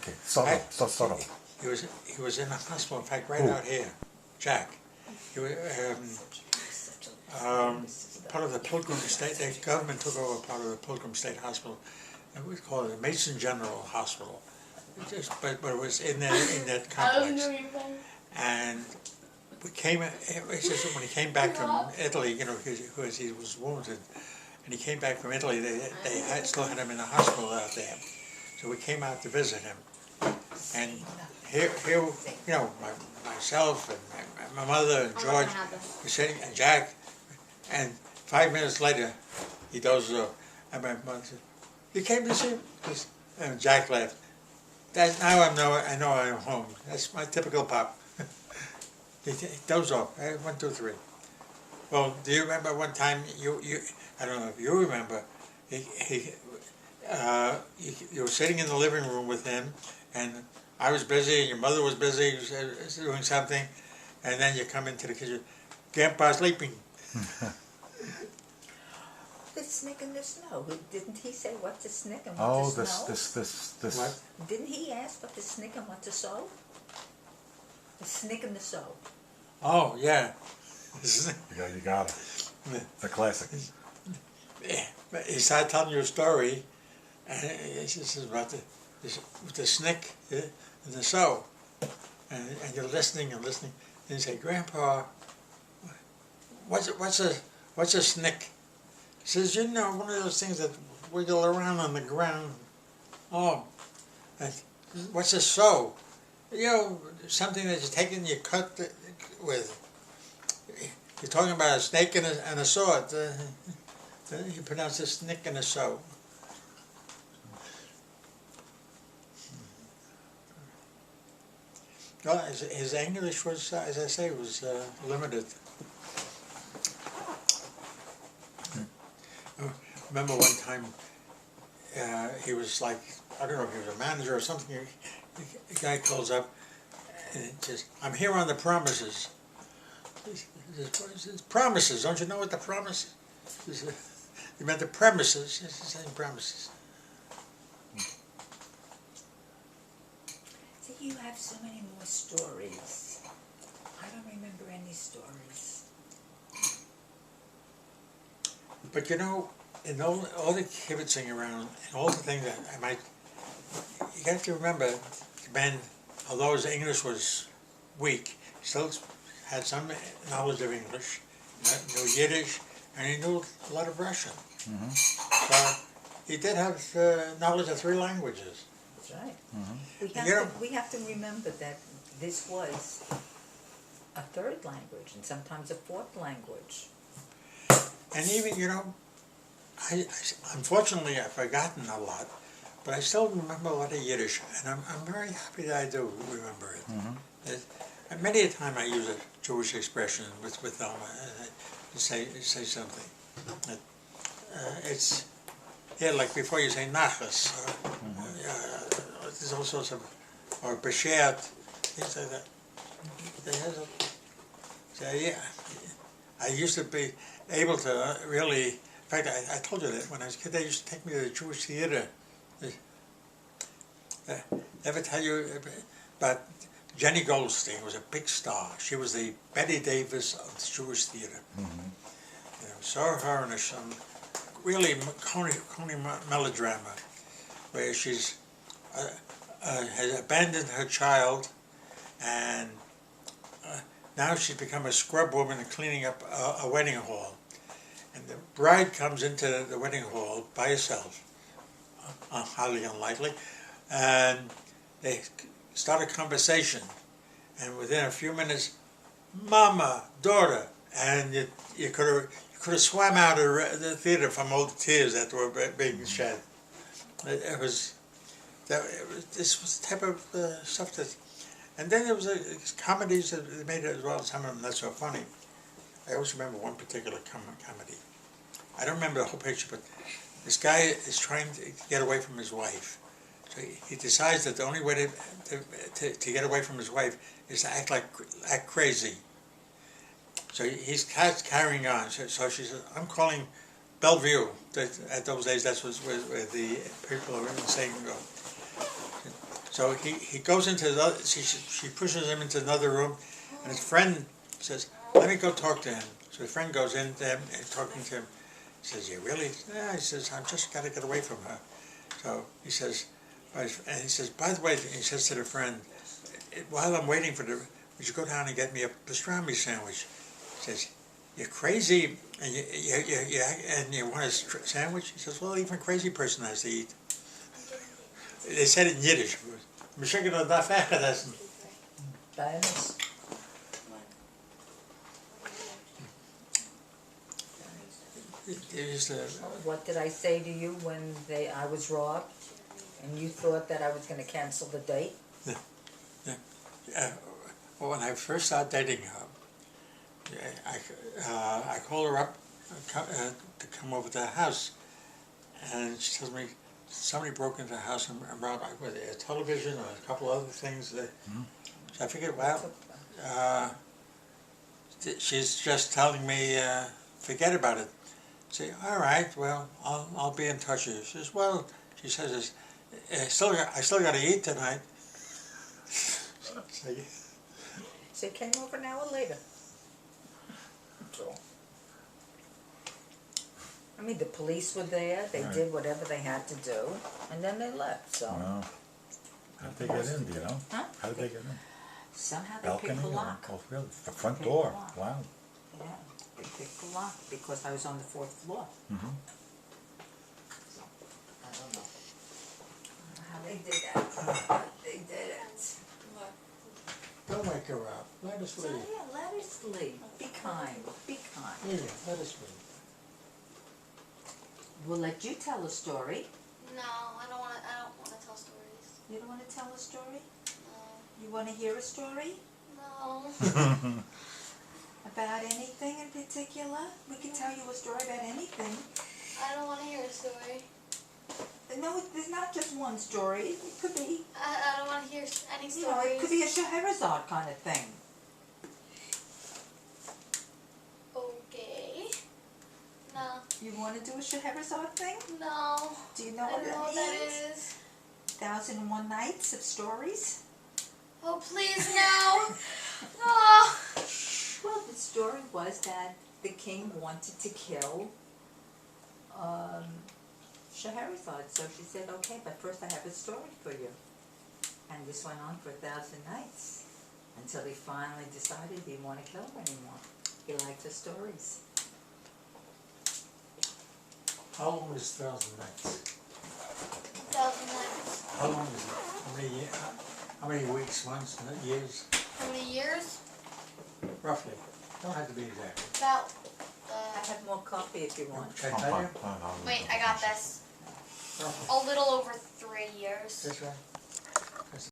Okay, start off. He was in the hospital, in fact, right Who? out here. Jack. He was part of the Pilgrim State. The government took over part of the Pilgrim State Hospital, and we call it the Mason General Hospital. But it was in that complex. And we came. It was just when he came back from Italy, you know, because he was wounded, and he came back from Italy. They still had him in the hospital out there. So we came out to visit him, and here, you know, myself and my mother and George were sitting, and Jack, and 5 minutes later, he dozes off. And my mother said, "You came to see him?" And Jack laughed. Now I know I'm home. That's my typical pop. He dozed off. 1, 2, 3. Well, do you remember one time I don't know if you remember, you were sitting in the living room with him, and I was busy, and your mother was busy doing something, and then you come into the kitchen, Grandpa's sleeping. The Snick in the snow. Didn't he say what to Snick and what to snow? This. What? Didn't he ask what to Snick and what to sew? The Snick and the sew. Oh, yeah. You got it. It's a classic. He started telling you a story, and this is about the Snick and the sew, and you're listening and listening, and you say, "Grandpa, what's a Snick?" He says, "You know, one of those things that wiggle around on the ground." "Oh, what's a sew?" "You know, something that you take and you cut with." "You're talking about a snake and a sword." He pronounced a Snick and a sew. Well, his English was, as I say, was limited. Remember one time, he was like, I don't know if he was a manager or something, the guy calls up and says, "I'm here on the premises." He says, "Promises, don't you know what the promise is?" He meant the premises. It's the same premises. See, you have so many more stories. I don't remember any stories. But you know, in all the kibitzing around, and all the things that you have to remember, the man, although his English was weak, still had some knowledge of English, knew Yiddish, and he knew a lot of Russian. Mm-hmm. So he did have knowledge of 3 languages. That's right. Mm-hmm. We have to remember that this was a 3rd language and sometimes a 4th language. And even, you know, unfortunately I've forgotten a lot, but I still remember a lot of Yiddish, and I'm very happy that I do remember it. Mm-hmm. And many a time I use a Jewish expression with them to say something. It's like before you say nachas, there's all sorts of, or beshert, things like that. So yeah, I used to be able to really. In fact, I told you that when I was a kid, they used to take me to the Jewish theater. Ever tell you about Jenny Goldstein? Was a big star. She was the Betty Davis of the Jewish theater. Mm-hmm. You know, saw her in some really corny melodrama where she's has abandoned her child, and now she's become a scrub woman cleaning up a wedding hall. And the bride comes into the wedding hall by herself, highly unlikely, and they start a conversation. And within a few minutes, "Mama, daughter," and you could have swam out of the theater from all the tears that were being shed. This was the type of stuff that, and then there was comedies that they made it as well. Some of them not so funny. I always remember one particular comedy. I don't remember the whole picture, but this guy is trying to get away from his wife. So he decides that the only way to get away from his wife is to act crazy. So he's carrying on. So she says, "I'm calling Bellevue." At those days, that's where the people were saying go. So he goes into the other, she pushes him into another room, and his friend says, let me go talk to him. So his friend goes in to him and talking to him. He says, you really? Yeah, he says, I've just got to get away from her. So he says, and he says, by the way, he says to the friend, while I'm waiting for the, would you go down and get me a pastrami sandwich? He says, you're crazy, and you want a sandwich? He says, well, even a crazy person has to eat. They said it in Yiddish. Misschien dat daar vergessen. Bonus. What did I say to you when I was robbed, and you thought that I was going to cancel the date? Well, when I first started dating her, I called her up to come over to the house, and she tells me somebody broke into the house and robbed a television or a couple other things. So I figured, well, she's just telling me forget about it. Say, all right, well, I'll be in touch with you. She says, well, she says, I still got to eat tonight. So he came over an hour later. That's all. I mean, the police were there, they did whatever they had to do, and then they left, so. Wow. How did they get in, do you know? Huh? How did they get in? Somehow they Balcony? picked the or- lock. Oh, really? The front Picked door? the lock. Wow. Yeah, they picked the lock because I was on the 4th floor. Mm-hmm. So, I don't know. How they did that. They did it. Don't wake her up. Let her So, sleep. yeah, let her sleep. Be kind. Be kind. Yeah, let her sleep. We'll let you tell a story. No, I don't want to tell stories. You don't want to tell a story? No. You want to hear a story? No. About anything in particular? We can tell you a story about anything. I don't want to hear a story. No, there's not just one story. It could be, I don't want to hear any you know, it stories. could be a Scheherazade kind of thing. Okay. No. You want to do a Scheherazade thing? No. Do you know I what don't know what that that means? is. 1001 Nights of Stories? Oh, please, no. Oh. Well, the story was that the king wanted to kill Scheherazade, so she said, okay, but first I have a story for you. And this went on for 1,000 nights until he finally decided he didn't want to kill her anymore. He liked her stories. How long is 1,000 Nights? 1,000 nights. How long is it? How many weeks, months, years? How many years? Roughly. Don't have to be exact. About, I have more coffee if you want. Should I tell you? wait, I got this. Roughly. A little over 3 years. This way?